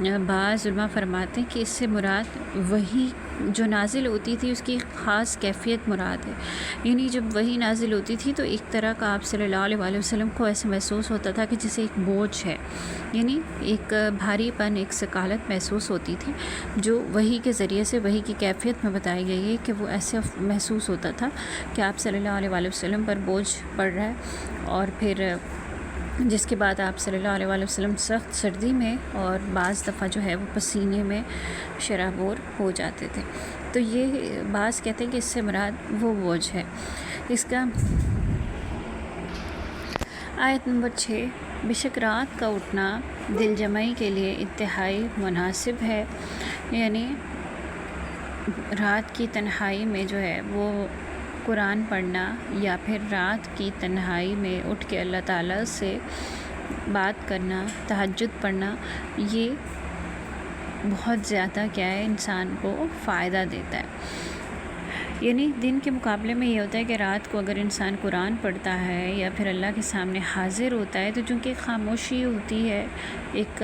بعض علماء فرماتے ہیں کہ اس سے مراد وہی جو نازل ہوتی تھی اس کی ایک خاص کیفیت مراد ہے، یعنی جب وہی نازل ہوتی تھی تو ایک طرح کا آپ صلی اللہ علیہ وسلم کو ایسے محسوس ہوتا تھا کہ جسے ایک بوجھ ہے، یعنی ایک بھاری پن، ایک ثقالت محسوس ہوتی تھی، جو وحی کے ذریعے سے وحی کی کیفیت میں بتائی گئی ہے کہ وہ ایسے محسوس ہوتا تھا کہ آپ صلی اللہ علیہ وسلم پر بوجھ پڑ رہا ہے، اور پھر جس کے بعد آپ صلی اللہ علیہ وسلم سخت سردی میں اور بعض دفعہ جو ہے وہ پسینے میں شرابور ہو جاتے تھے۔ تو یہ بعض کہتے ہیں کہ اس سے مراد وہ بوجھ ہے۔ اس کا آیت نمبر 6، بے شک رات کا اٹھنا دل جمعی کے لیے انتہائی مناسب ہے، یعنی رات کی تنہائی میں جو ہے وہ قرآن پڑھنا یا پھر رات کی تنہائی میں اٹھ کے اللہ تعالیٰ سے بات کرنا، تہجد پڑھنا، یہ بہت زیادہ کیا ہے انسان کو فائدہ دیتا ہے۔ یعنی دن کے مقابلے میں یہ ہوتا ہے کہ رات کو اگر انسان قرآن پڑھتا ہے یا پھر اللہ کے سامنے حاضر ہوتا ہے تو چونکہ خاموشی ہوتی ہے، ایک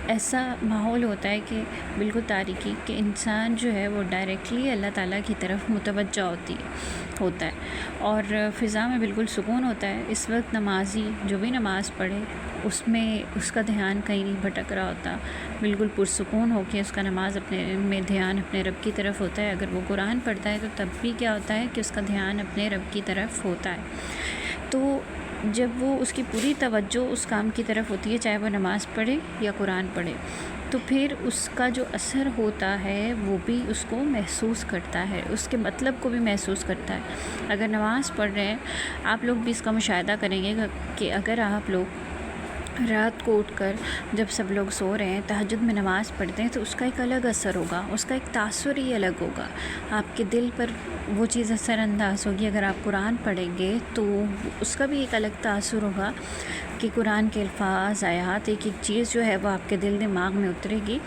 ایسا ماحول ہوتا ہے کہ بالکل تاریکی، کہ انسان جو ہے وہ ڈائریکٹلی اللہ تعالیٰ کی طرف متوجہ ہوتا ہے اور فضا میں بالکل سکون ہوتا ہے۔ اس وقت نمازی جو بھی نماز پڑھے اس میں اس کا دھیان کہیں نہیں بھٹک رہا ہوتا، بالکل پرسکون ہو کے اس کا نماز میں دھیان اپنے رب کی طرف ہوتا ہے۔ اگر وہ قرآن پڑھتا ہے تو تب بھی کیا ہوتا ہے کہ اس کا دھیان اپنے رب کی طرف ہوتا ہے۔ تو جب وہ اس کی پوری توجہ اس کام کی طرف ہوتی ہے، چاہے وہ نماز پڑھے یا قرآن پڑھے، تو پھر اس کا جو اثر ہوتا ہے وہ بھی اس کو محسوس کرتا ہے، اس کے مطلب کو بھی محسوس کرتا ہے۔ اگر نماز پڑھ رہے ہیں آپ لوگ بھی اس کا مشاہدہ کریں گے کہ اگر آپ لوگ رات کو اٹھ کر جب سب لوگ سو رہے ہیں تہجد میں نماز پڑھتے ہیں تو اس کا ایک الگ اثر ہوگا، اس کا ایک تاثر ہی الگ ہوگا، آپ کے دل پر وہ چیز اثر انداز ہوگی۔ اگر آپ قرآن پڑھیں گے تو اس کا بھی ایک الگ تاثر ہوگا کہ قرآن کے الفاظ، آیات، ایک ایک چیز جو ہے وہ آپ کے دل دماغ میں اترے گی۔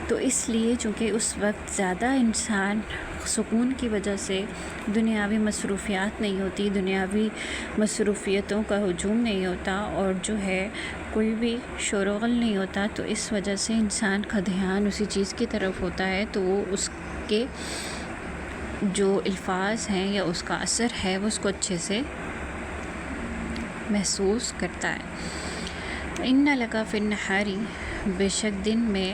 تو اس لیے چونکہ اس وقت زیادہ انسان سکون کی وجہ سے دنیاوی مصروفیات نہیں ہوتی، دنیاوی مصروفیتوں کا ہجوم نہیں ہوتا، اور جو ہے کوئی بھی شور و غل نہیں ہوتا، تو اس وجہ سے انسان کا دھیان اسی چیز کی طرف ہوتا ہے، تو وہ اس کے جو الفاظ ہیں یا اس کا اثر ہے وہ اس کو اچھے سے محسوس کرتا ہے۔ ان لکا فی النہار، بے شک دن میں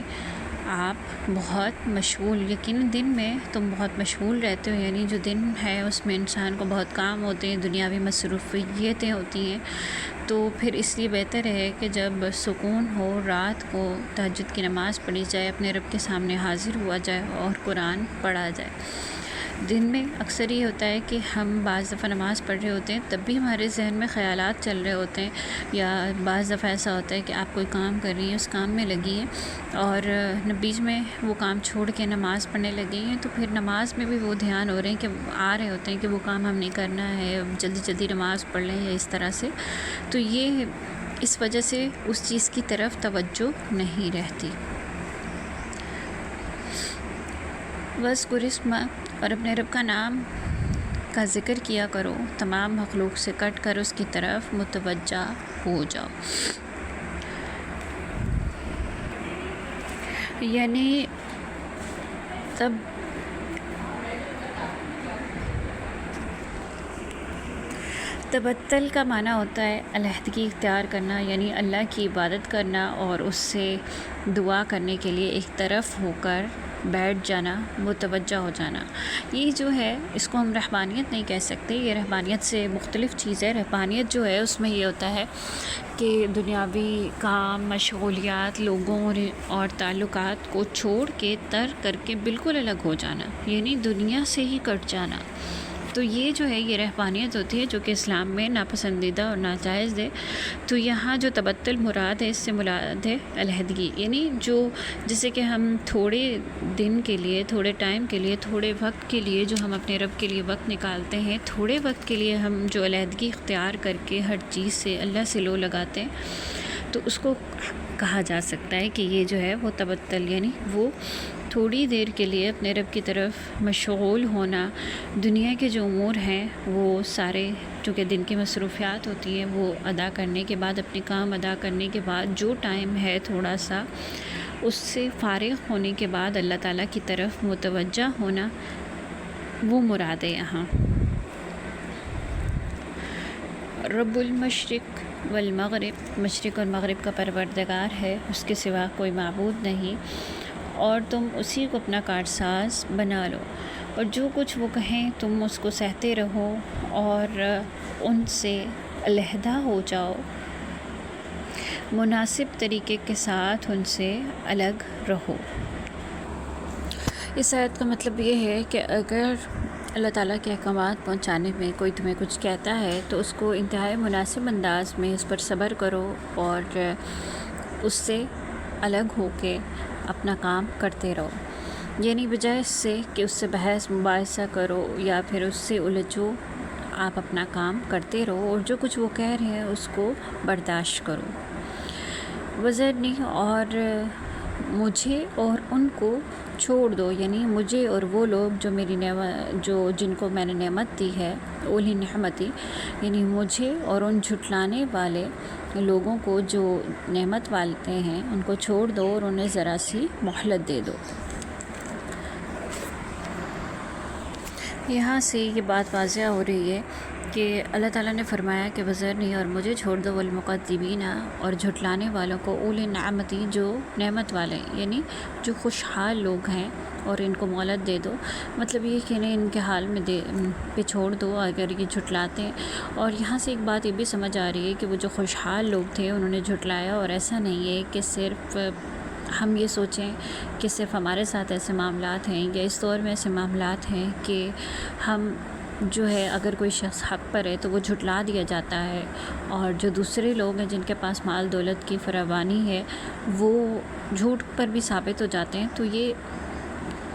آپ بہت مشغول، یقیناً دن میں تم بہت مشغول رہتے ہو، یعنی جو دن ہے اس میں انسان کو بہت کام ہوتے ہیں، دنیاوی مصروفیتیں ہوتی ہیں، تو پھر اس لیے بہتر ہے کہ جب سکون ہو رات کو تہجد کی نماز پڑھی جائے، اپنے رب کے سامنے حاضر ہوا جائے اور قرآن پڑھا جائے۔ دن میں اکثر یہ ہوتا ہے کہ ہم بعض دفعہ نماز پڑھ رہے ہوتے ہیں تب بھی ہمارے ذہن میں خیالات چل رہے ہوتے ہیں، یا بعض دفعہ ایسا ہوتا ہے کہ آپ کوئی کام کر رہی ہیں، اس کام میں لگی ہیں اور بیچ میں وہ کام چھوڑ کے نماز پڑھنے لگی ہیں، تو پھر نماز میں بھی وہ دھیان ہو رہے ہیں کہ آ رہے ہوتے ہیں کہ وہ کام ہم نے کرنا ہے، جلدی جلدی نماز پڑھ لیں یا اس طرح سے، تو یہ اس وجہ سے اس چیز کی طرف توجہ نہیں رہتی۔ وَاذْكُرِ اسْمَ، اور اپنے رب کا نام کا ذکر کیا کرو، تمام مخلوق سے کٹ کر اس کی طرف متوجہ ہو جاؤ۔ یعنی تبتل کا معنی ہوتا ہے علیحدگی اختیار کرنا، یعنی اللہ کی عبادت کرنا اور اس سے دعا کرنے کے لیے ایک طرف ہو کر بیٹھ جانا، متوجہ ہو جانا۔ یہ جو ہے اس کو ہم رہبانیت نہیں کہہ سکتے، یہ رہبانیت سے مختلف چیز ہے۔ رہبانیت جو ہے اس میں یہ ہوتا ہے کہ دنیاوی کام، مشغولیات، لوگوں اور تعلقات کو چھوڑ کے ترک کر کے بالکل الگ ہو جانا، یعنی دنیا سے ہی کٹ جانا۔ تو یہ جو ہے یہ رہبانیت ہوتی ہے جو کہ اسلام میں ناپسندیدہ اور ناجائز ہے۔ تو یہاں جو تبتل مراد ہے اس سے مراد ہے علیحدگی، یعنی جو جیسے کہ ہم تھوڑے دن کے لیے، تھوڑے ٹائم کے لیے، تھوڑے وقت کے لیے جو ہم اپنے رب کے لیے وقت نکالتے ہیں، تھوڑے وقت کے لیے ہم جو علیحدگی اختیار کر کے ہر چیز سے اللہ سے لو لگاتے ہیں، تو اس کو کہا جا سکتا ہے کہ یہ جو ہے وہ تبتل، یعنی وہ تھوڑی دیر کے لیے اپنے رب کی طرف مشغول ہونا، دنیا کے جو امور ہیں وہ سارے چونکہ دن کی مصروفیات ہوتی ہیں وہ ادا کرنے کے بعد، اپنے کام ادا کرنے کے بعد جو ٹائم ہے تھوڑا سا اس سے فارغ ہونے کے بعد اللہ تعالیٰ کی طرف متوجہ ہونا، وہ مراد ہے یہاں۔ رب المشرق والمغرب، مشرق اور مغرب کا پروردگار ہے، اس کے سوا کوئی معبود نہیں، اور تم اسی کو اپنا کارساز بنا لو، اور جو کچھ وہ کہیں تم اس کو سہتے رہو اور ان سے علیحدہ ہو جاؤ، مناسب طریقے کے ساتھ ان سے الگ رہو۔ اس آیت کا مطلب یہ ہے کہ اگر اللہ تعالیٰ کے احکامات پہنچانے میں کوئی تمہیں کچھ کہتا ہے تو اس کو انتہائی مناسب انداز میں اس پر صبر کرو اور اس سے الگ ہو کے اپنا کام کرتے رہو، یعنی بجائے اس سے کہ اس سے بحث مباحثہ کرو یا پھر اس سے الجھو، آپ اپنا کام کرتے رہو اور جو کچھ وہ کہہ رہے ہیں اس کو برداشت کرو۔ وذرنی، اور مجھے اور ان کو چھوڑ دو، یعنی مجھے اور وہ لوگ جو جن کو میں نے نعمت دی ہے، اولی نعمتی، یعنی مجھے اور ان جھٹلانے والے لوگوں کو جو نعمت والے ہیں ان کو چھوڑ دو اور انہیں ذرا سی مہلت دے دو۔ یہاں سے یہ بات واضح ہو رہی ہے کہ اللہ تعالیٰ نے فرمایا کہ وذرنی، اور مجھے چھوڑ دو، والمکذبین، اور جھٹلانے والوں کو، اولی نعمتی، جو نعمت والے یعنی جو خوشحال لوگ ہیں، اور ان کو مہلت دے دو۔ مطلب یہ کہ انہیں ان کے حال میں پہ چھوڑ دو اگر یہ جھٹلاتے ہیں۔ اور یہاں سے ایک بات یہ بھی سمجھ آ رہی ہے کہ وہ جو خوشحال لوگ تھے انہوں نے جھٹلایا، اور ایسا نہیں ہے کہ صرف ہم یہ سوچیں کہ صرف ہمارے ساتھ ایسے معاملات ہیں یا اس دور میں ایسے معاملات ہیں کہ ہم جو ہے اگر کوئی شخص حق پر ہے تو وہ جھٹلا دیا جاتا ہے، اور جو دوسرے لوگ ہیں جن کے پاس مال دولت کی فراوانی ہے وہ جھوٹ پر بھی ثابت ہو جاتے ہیں۔ تو یہ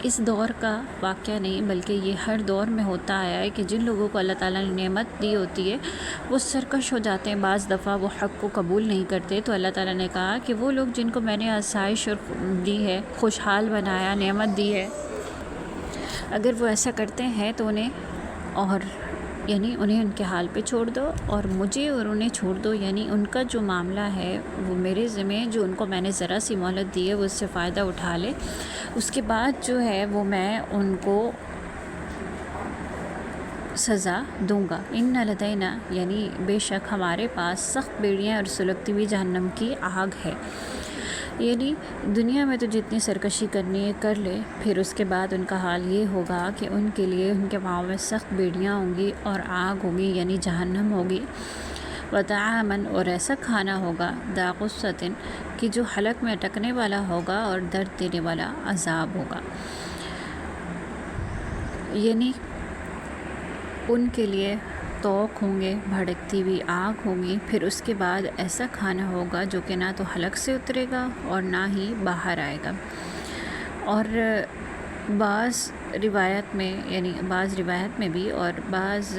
اس دور کا واقعہ نہیں بلکہ یہ ہر دور میں ہوتا آیا ہے کہ جن لوگوں کو اللہ تعالیٰ نے نعمت دی ہوتی ہے وہ سرکش ہو جاتے ہیں، بعض دفعہ وہ حق کو قبول نہیں کرتے۔ تو اللہ تعالیٰ نے کہا کہ وہ لوگ جن کو میں نے آسائش اور دی ہے، خوشحال بنایا، نعمت دی ہے، اگر وہ ایسا کرتے ہیں تو انہیں ان کے حال پہ چھوڑ دو، اور مجھے اور انہیں چھوڑ دو، یعنی ان کا جو معاملہ ہے وہ میرے ذمہ، جو ان کو میں نے ذرا سی مہلت دی ہے وہ اس سے فائدہ اٹھا لے، اس کے بعد جو ہے وہ میں ان کو سزا دوں گا۔ ان لدینا، یعنی بے شک ہمارے پاس سخت بیڑیاں اور سلگتی ہوئی جہنم کی آگ ہے، یعنی دنیا میں تو جتنی سرکشی کرنی ہے کر لے، پھر اس کے بعد ان کا حال یہ ہوگا کہ ان کے لیے ان کے پاؤں میں سخت بیڑیاں ہوں گی اور آگ ہوگی، یعنی جہنم ہوگی۔ وطعامن، اور ایسا کھانا ہوگا، ذا غصۃ، کہ جو حلق میں اٹکنے والا ہوگا اور درد دینے والا عذاب ہوگا، یعنی ان کے لیے توق ہوں گے، بھڑکتی ہوئی آگ ہوگی، پھر اس کے بعد ایسا کھانا ہوگا جو کہ نہ تو حلق سے اترے گا اور نہ ہی باہر آئے گا۔ اور بعض روایت میں بھی اور بعض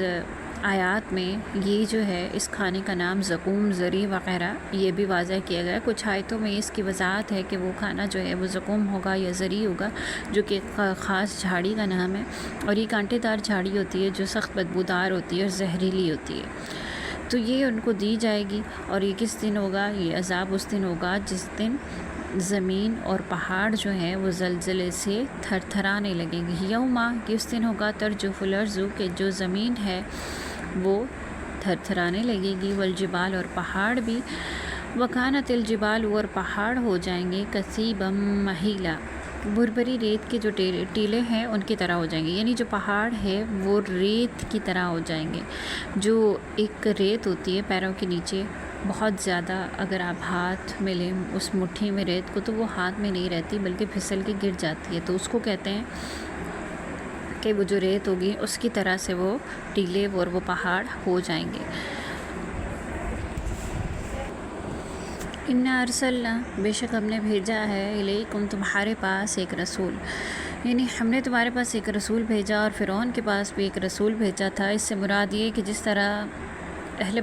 آیات میں یہ جو ہے اس کھانے کا نام زقوم، زری وغیرہ یہ بھی واضح کیا گیا ہے۔ کچھ آیتوں میں اس کی وضاحت ہے کہ وہ کھانا جو ہے وہ زقوم ہوگا یا زری ہوگا، جو کہ خاص جھاڑی کا نام ہے، اور یہ کانٹے دار جھاڑی ہوتی ہے جو سخت بدبودار ہوتی ہے اور زہریلی ہوتی ہے۔ تو یہ ان کو دی جائے گی، اور یہ کس دن ہوگا؟ یہ عذاب اس دن ہوگا جس دن زمین اور پہاڑ جو ہیں وہ زلزلے سے تھر تھرانے لگیں گے۔ یوما، کہ اس دن ہوگا ترجف الارض، کہ جو زمین ہے وہ تھر تھرانے لگے گی، والجبال، اور پہاڑ بھی، وکانت الجبال، اور پہاڑ ہو جائیں گے، کثیبا مہیلا، بھربری ریت کے جو ٹیلے ہیں ان کی طرح ہو جائیں گے، یعنی جو پہاڑ ہے وہ ریت کی طرح ہو جائیں گے۔ جو ایک ریت ہوتی ہے پیروں کے نیچے بہت زیادہ، اگر آپ ہاتھ میں لیں اس مٹھی میں ریت کو تو وہ ہاتھ میں نہیں رہتی بلکہ پھسل کے گر جاتی ہے، تو اس کو کہتے ہیں کہ وہ جو ریت ہوگی اس کی طرح سے وہ ٹیلے اور وہ پہاڑ ہو جائیں گے۔ انا ارسلنا، بے شک ہم نے بھیجا ہے، الیکم، تمہارے پاس ایک رسول، یعنی ہم نے تمہارے پاس ایک رسول بھیجا، اور فرعون کے پاس بھی ایک رسول بھیجا تھا۔ اس سے مراد یہ کہ جس طرح اہل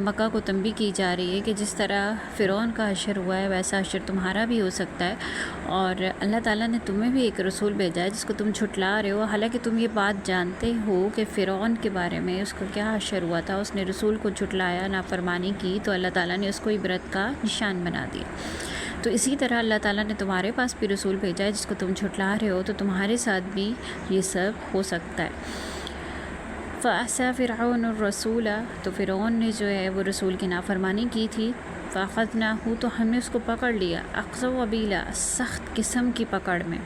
مکہ کو تنبیہ کی جا رہی ہے کہ جس طرح فرعون کا حشر ہوا ہے ویسا حشر تمہارا بھی ہو سکتا ہے، اور اللہ تعالیٰ نے تمہیں بھی ایک رسول بھیجا ہے جس کو تم جھٹلا رہے ہو، حالانکہ تم یہ بات جانتے ہو کہ فرعون کے بارے میں اس کا کیا حشر ہوا تھا، اس نے رسول کو جھٹلایا، نافرمانی کی، تو اللہ تعالیٰ نے اس کو عبرت کا نشان بنا دیا۔ تو اسی طرح اللہ تعالیٰ نے تمہارے پاس بھی رسول بھیجا ہے جس کو تم جھٹلا رہے ہو، تو تمہارے ساتھ بھی یہ سب ہو سکتا ہے۔ فَعَصَىٰ فِرْعَوْنُ الرَّسُولَ، تو فرعون نے جو ہے وہ رسول کی نافرمانی کی تھی۔ فَأَخَذْنَاهُ، تو ہم نے اس کو پکڑ لیا، أَخْذًا وَبِيلًا، سخت قسم کی پکڑ میں۔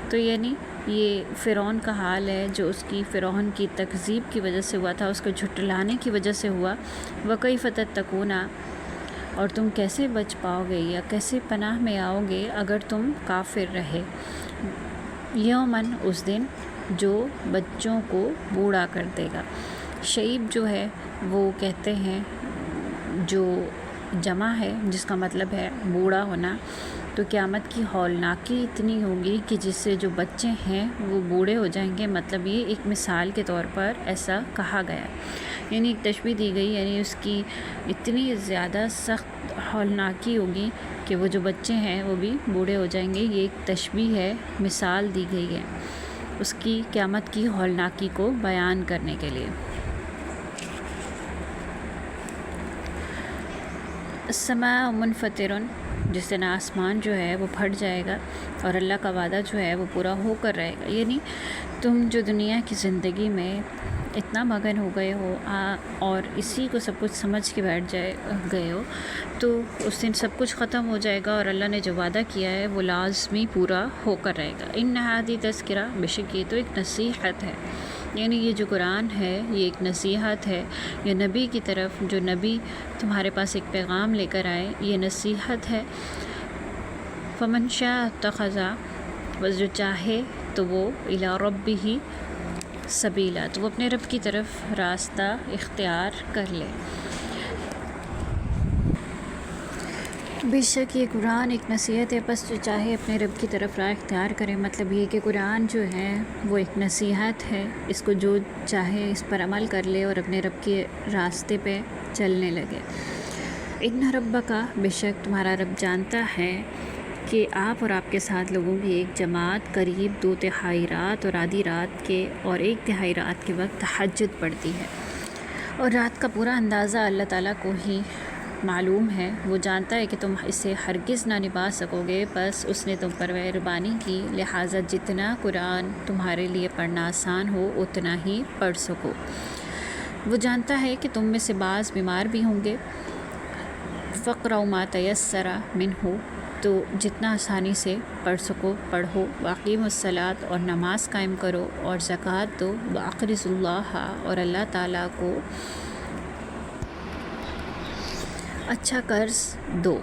تو یعنی یہ فرعون کا حال ہے جو اس کی فرعون کی تکذیب کی وجہ سے ہوا تھا، اس کو جھٹلانے کی وجہ سے ہوا۔ وَكَيْفَ تَتَّقُونَ، اور تم کیسے بچ پاؤ گے یا کیسے پناہ میں آؤ گے اگر تم کافر رہے۔ یومن، اس دن جو بچوں کو بوڑھا کر دے گا۔ شیب جو ہے وہ کہتے ہیں جو جمع ہے جس کا مطلب ہے بوڑھا ہونا۔ تو قیامت کی ہولناکی اتنی ہوگی کہ جس سے جو بچے ہیں وہ بوڑھے ہو جائیں گے، مطلب یہ ایک مثال کے طور پر ایسا کہا گیا، یعنی ایک تشبیہ دی گئی، یعنی اس کی اتنی زیادہ سخت ہولناکی ہوگی کہ وہ جو بچے ہیں وہ بھی بوڑھے ہو جائیں گے۔ یہ ایک تشبیہ ہے، مثال دی گئی ہے اس کی قیامت کی ہولناکی کو بیان کرنے کے لیے۔ السماء منفطر، جس دن آسمان جو ہے وہ پھٹ جائے گا اور اللہ کا وعدہ جو ہے وہ پورا ہو کر رہے گا۔ یعنی تم جو دنیا کی زندگی میں اتنا مگن ہو گئے ہو اور اسی کو سب کچھ سمجھ کے بیٹھ گئے ہو، تو اس دن سب کچھ ختم ہو جائے گا اور اللہ نے جو وعدہ کیا ہے وہ لازمی پورا ہو کر رہے گا۔ ان ہذہ تذکرہ، بے شک یہ تو ایک نصیحت ہے، یعنی یہ جو قرآن ہے یہ ایک نصیحت ہے، یہ نبی کی طرف، جو نبی تمہارے پاس ایک پیغام لے کر آئے، یہ نصیحت ہے۔ فمن شاء اتخذ، بس جو چاہے تو وہ الی ربہ سبیلا، تو وہ اپنے رب کی طرف راستہ اختیار کر لے۔ بے شک یہ قرآن ایک نصیحت ہے، بس جو چاہے اپنے رب کی طرف راہ اختیار کرے۔ مطلب یہ کہ قرآن جو ہے وہ ایک نصیحت ہے، اس کو جو چاہے اس پر عمل کر لے اور اپنے رب کے راستے پہ چلنے لگے۔ ان ربک، بے شک تمہارا رب جانتا ہے کہ آپ اور آپ کے ساتھ لوگوں کی ایک جماعت قریب 2/3 رات اور آدھی رات کے اور 1/3 رات کے وقت تہجد پڑتی ہے، اور رات کا پورا اندازہ اللہ تعالیٰ کو ہی معلوم ہے۔ وہ جانتا ہے کہ تم اسے ہرگز نہ نبھا سکو گے، بس اس نے تم پر مہربانی کی، لہٰذا جتنا قرآن تمہارے لیے پڑھنا آسان ہو اتنا ہی پڑھ سکو۔ وہ جانتا ہے کہ تم میں سے بعض بیمار بھی ہوں گے۔ فَاقْرَؤْا مَا تَيَسَّرَ مِنْهُ، تو جتنا آسانی سے پڑھ سکو پڑھو۔ وَأَقِیمُوا الصَّلَاةَ، اور نماز قائم کرو اور زکوٰۃ دو۔ وَأَقْرِضُوا اللَّهَ، اور اللہ تعالیٰ کو اچھا قرض دو،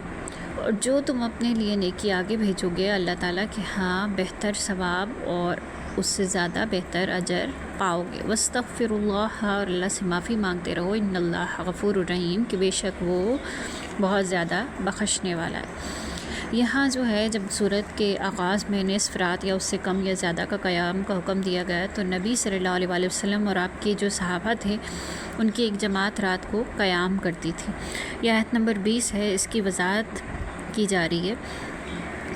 اور جو تم اپنے لیے نیکی آگے بھیجو گے اللہ تعالیٰ کے ہاں بہتر ثواب اور اس سے زیادہ بہتر اجر پاؤ گے۔ وَاسْتَغْفِرُوا اللَّهَ، اور اللہ سے معافی مانگتے رہو۔ ان اللہ غفور الرحیم، کہ بے شک وہ بہت زیادہ بخشنے والا ہے۔ یہاں جو ہے جب سورت کے آغاز میں نصف رات یا اس سے کم یا زیادہ کا قیام کا حکم دیا گیا، تو نبی صلی اللہ علیہ وسلم اور آپ کے جو صحابہ تھے ان کی ایک جماعت رات کو قیام کرتی تھی۔ یہ آیت نمبر 20 ہے، اس کی وضاحت کی جا رہی ہے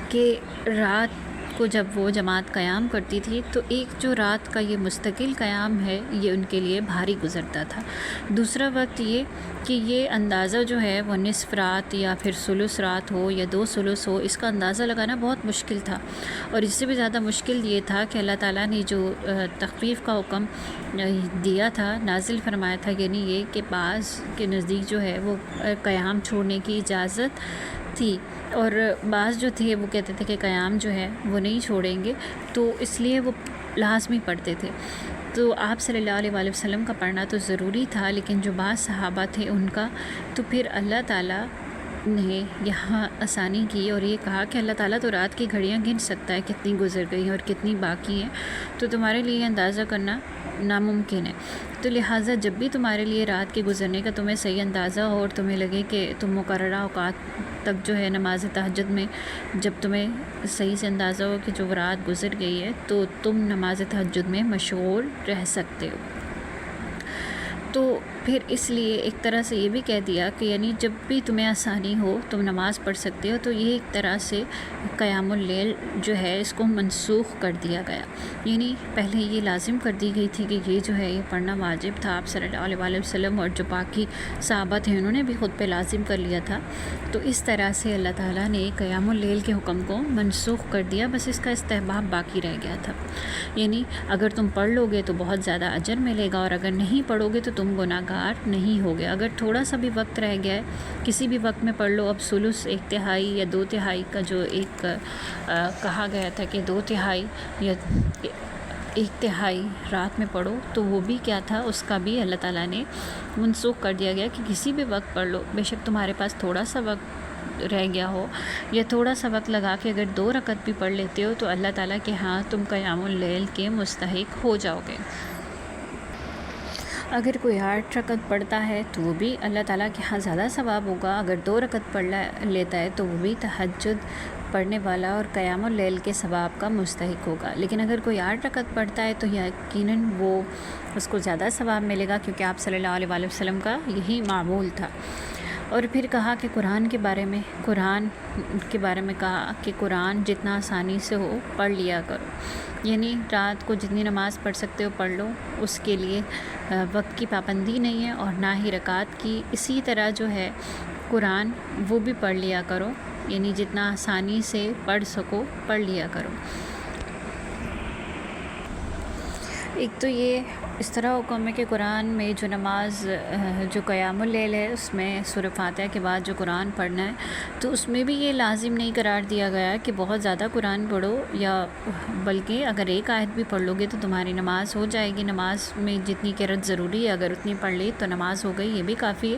کہ رات کو جب وہ جماعت قیام کرتی تھی تو ایک جو رات کا یہ مستقل قیام ہے یہ ان کے لیے بھاری گزرتا تھا۔ دوسرا وقت یہ کہ یہ اندازہ جو ہے وہ نصف رات یا پھر ثلث رات ہو یا 2 ثلث ہو، اس کا اندازہ لگانا بہت مشکل تھا، اور اس سے بھی زیادہ مشکل یہ تھا کہ اللہ تعالیٰ نے جو تخفیف کا حکم دیا تھا، نازل فرمایا تھا، یعنی یہ کہ بعض کے نزدیک جو ہے وہ قیام چھوڑنے کی اجازت تھی، اور بعض جو تھے وہ کہتے تھے کہ قیام جو ہے وہ نہیں چھوڑیں گے، تو اس لیے وہ لازمی پڑھتے تھے۔ تو آپ صلی اللہ علیہ وسلم کا پڑھنا تو ضروری تھا، لیکن جو بعض صحابہ تھے ان کا، تو پھر اللہ تعالیٰ نے یہاں آسانی کی اور یہ کہا کہ اللہ تعالیٰ تو رات کی گھڑیاں گن سکتا ہے کتنی گزر گئی ہیں اور کتنی باقی ہیں، تو تمہارے لیے اندازہ کرنا ناممکن ہے۔ تو لہٰذا جب بھی تمہارے لیے رات کے گزرنے کا تمہیں صحیح اندازہ ہو اور تمہیں لگے کہ تم مقررہ اوقات تک جو ہے نماز تہجد میں، جب تمہیں صحیح سے اندازہ ہو کہ جو رات گزر گئی ہے، تو تم نماز تہجد میں مشغول رہ سکتے ہو۔ تو پھر اس لیے ایک طرح سے یہ بھی کہہ دیا کہ یعنی جب بھی تمہیں آسانی ہو تم نماز پڑھ سکتے ہو، تو یہ ایک طرح سے قیام اللیل جو ہے اس کو منسوخ کر دیا گیا. یعنی پہلے یہ لازم کر دی گئی تھی کہ یہ جو ہے یہ پڑھنا واجب تھا، آپ صلی اللہ علیہ وسلم اور جو باقی صحابہ تھے انہوں نے بھی خود پہ لازم کر لیا تھا. تو اس طرح سے اللہ تعالیٰ نے قیام اللیل کے حکم کو منسوخ کر دیا، بس اس کا استحباب باقی رہ گیا تھا. یعنی اگر تم پڑھ لو گے تو بہت زیادہ اجر ملے گا، اور اگر نہیں پڑھو گے تو تم گناہ گار نہیں ہوگے. اگر تھوڑا سا بھی وقت رہ گیا ہے، کسی بھی وقت میں پڑھ لو. اب ثلث 1/3 یا 2/3 کا جو ایک کہا گیا تھا کہ 2/3 یا 1/3 رات میں پڑھو، تو وہ بھی کیا تھا، اس کا بھی اللہ تعالیٰ نے منسوخ کر دیا گیا کہ کسی بھی وقت پڑھ لو. بے شک تمہارے پاس تھوڑا سا وقت رہ گیا ہو یا تھوڑا سا وقت لگا کے اگر 2 رکعت بھی پڑھ لیتے ہو تو اللہ تعالیٰ کے ہاں تم قیام اللیل کے مستحق ہو جاؤ گے. اگر کوئی 8 رکعت پڑھتا ہے تو وہ بھی اللہ تعالیٰ کے ہاں زیادہ ثواب ہوگا. اگر 2 رکعت پڑھ لیتا ہے تو وہ بھی تہجد پڑھنے والا اور قیام اللیل کے ثواب کا مستحق ہوگا. لیکن اگر کوئی 8 رکعت پڑھتا ہے تو یقیناً وہ اس کو زیادہ ثواب ملے گا، کیونکہ آپ صلی اللہ علیہ وسلم کا یہی معمول تھا. اور پھر کہا کہ قرآن کے بارے میں کہا کہ قرآن جتنا آسانی سے ہو پڑھ لیا کرو. یعنی رات کو جتنی نماز پڑھ سکتے ہو پڑھ لو، اس کے لیے وقت کی پابندی نہیں ہے اور نہ ہی رکعت کی. اسی طرح جو ہے قرآن وہ بھی پڑھ لیا کرو، یعنی جتنا آسانی سے پڑھ سکو پڑھ لیا کرو. ایک تو یہ اس طرح حکم ہے کہ قرآن میں جو نماز جو قیام اللیل ہے اس میں سورہ فاتحہ کے بعد جو قرآن پڑھنا ہے، تو اس میں بھی یہ لازم نہیں قرار دیا گیا کہ بہت زیادہ قرآن پڑھو، یا بلکہ اگر ایک آیت بھی پڑھ لو گے تو تمہاری نماز ہو جائے گی. نماز میں جتنی قرأت ضروری ہے اگر اتنی پڑھ لی تو نماز ہو گئی، یہ بھی کافی ہے.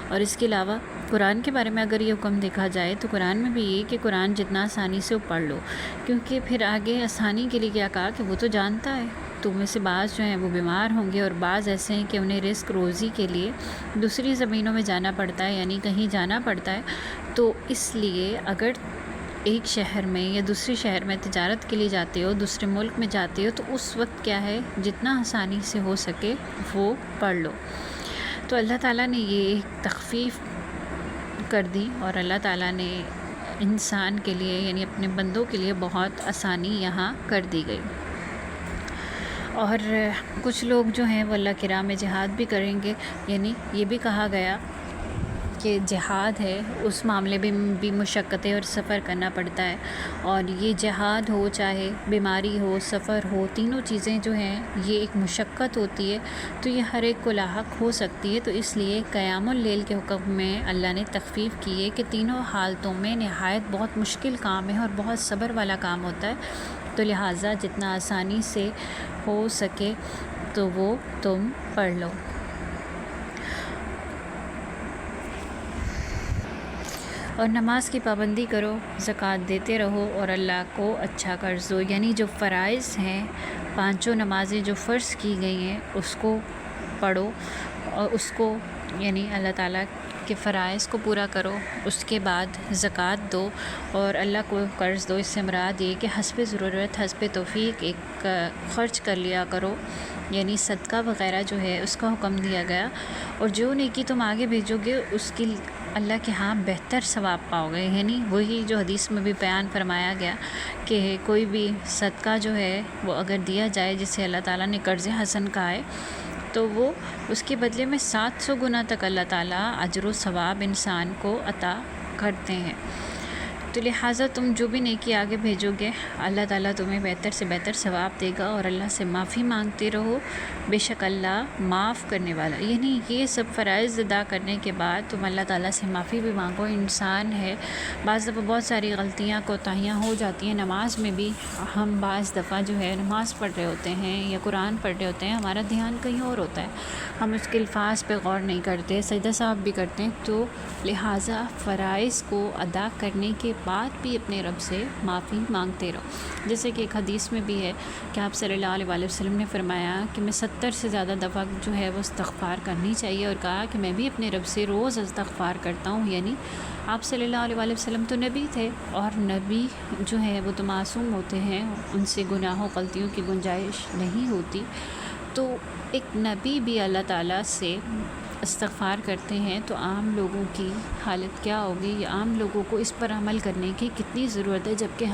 اور اس کے علاوہ قرآن کے بارے میں اگر یہ حکم دیکھا جائے تو قرآن میں بھی یہ کہ قرآن جتنا آسانی سے پڑھ لو، کیونکہ پھر آگے آسانی کے لیے کیا کہا کہ وہ تو جانتا ہے تم میں سے بعض جو ہیں وہ بیمار ہوں گے، اور بعض ایسے ہیں کہ انہیں رزق روزی کے لیے دوسری زمینوں میں جانا پڑتا ہے، یعنی کہیں جانا پڑتا ہے. تو اس لیے اگر ایک شہر میں یا دوسرے شہر میں تجارت کے لیے جاتے ہو، دوسرے ملک میں جاتے ہو، تو اس وقت کیا ہے جتنا آسانی سے ہو سکے وہ پڑھ لو. تو اللہ تعالیٰ نے یہ ایک تخفیف کر دی، اور اللہ تعالیٰ نے انسان کے لیے یعنی اپنے بندوں کے لیے بہت آسانی یہاں کر دی گئی. اور کچھ لوگ جو ہیں وہ اللہ کی راہ میں جہاد بھی کریں گے. یعنی یہ بھی کہا گیا کہ جہاد ہے اس معاملے میں بھی مشقتیں اور سفر کرنا پڑتا ہے، اور یہ جہاد ہو چاہے بیماری ہو سفر ہو، تینوں چیزیں جو ہیں یہ ایک مشقت ہوتی ہے، تو یہ ہر ایک کو لاحق ہو سکتی ہے. تو اس لیے قیام اللیل کے حکم میں اللہ نے تخفیف کی ہے کہ تینوں حالتوں میں نہایت بہت مشکل کام ہے اور بہت صبر والا کام ہوتا ہے. تو لہٰذا جتنا آسانی سے ہو سکے تو وہ تم پڑھ لو. اور نماز کی پابندی کرو، زکوٰۃ دیتے رہو، اور اللہ کو اچھا قرض دو. یعنی جو فرائض ہیں، 5 نمازیں جو فرض کی گئی ہیں اس کو پڑھو، اور اس کو یعنی اللہ تعالیٰ کے فرائض کو پورا کرو. اس کے بعد زکوٰۃ دو اور اللہ کو قرض دو. اس سے مراد یہ کہ حسب ضرورت حسب توفیق ایک خرچ کر لیا کرو، یعنی صدقہ وغیرہ جو ہے اس کا حکم دیا گیا. اور جو نیکی تم آگے بھیجو گے اس کی اللہ کے ہاں بہتر ثواب پاؤ گے. یعنی وہی جو حدیث میں بھی بیان فرمایا گیا کہ کوئی بھی صدقہ جو ہے وہ اگر دیا جائے جسے اللہ تعالیٰ نے قرض حسن کہا ہے، تو وہ اس کے بدلے میں 700 گنا تک اللہ تعالیٰ اجر و ثواب انسان کو عطا کرتے ہیں. تو لہٰذا تم جو بھی نیکی آگے بھیجو گے اللہ تعالیٰ تمہیں بہتر سے بہتر ثواب دے گا. اور اللہ سے معافی مانگتے رہو، بے شک اللہ معاف کرنے والا. یعنی یہ سب فرائض ادا کرنے کے بعد تم اللہ تعالیٰ سے معافی بھی مانگو. انسان ہے بعض دفعہ بہت ساری غلطیاں کوتاہیاں ہو جاتی ہیں. نماز میں بھی ہم بعض دفعہ جو ہے نماز پڑھ رہے ہوتے ہیں یا قرآن پڑھ رہے ہوتے ہیں، ہمارا دھیان کہیں اور ہوتا ہے، ہم اس کے الفاظ پہ غور نہیں کرتے، سجدہ صاحب بھی کرتے ہیں. تو لہٰذا فرائض کو ادا کرنے کے بعد بھی اپنے رب سے معافی مانگتے رہو. جیسے کہ ایک حدیث میں بھی ہے کہ آپ صلی اللہ علیہ وسلم نے فرمایا کہ میں 70 سے زیادہ دفعہ جو ہے وہ استغفار کرنی چاہیے، اور کہا کہ میں بھی اپنے رب سے روز استغفار کرتا ہوں. یعنی آپ صلی اللہ علیہ وسلم تو نبی تھے، اور نبی جو ہے وہ تو معصوم ہوتے ہیں، ان سے گناہوں غلطیوں کی گنجائش نہیں ہوتی. تو ایک نبی بھی اللہ تعالیٰ سے استغفار کرتے ہیں تو عام لوگوں کی حالت کیا ہوگی، یا عام لوگوں کو اس پر عمل کرنے کی کتنی ضرورت ہے، جبکہ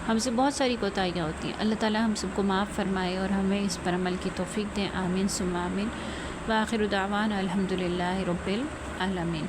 ہم سے بہت ساری کوتاہیاں ہوتی ہیں۔ اللہ تعالیٰ ہم سب کو معاف فرمائے اور ہمیں اس پر عمل کی توفیق دیں، آمین ثم آمین۔ وآخر دعوانا الحمد للہ رب العالمین۔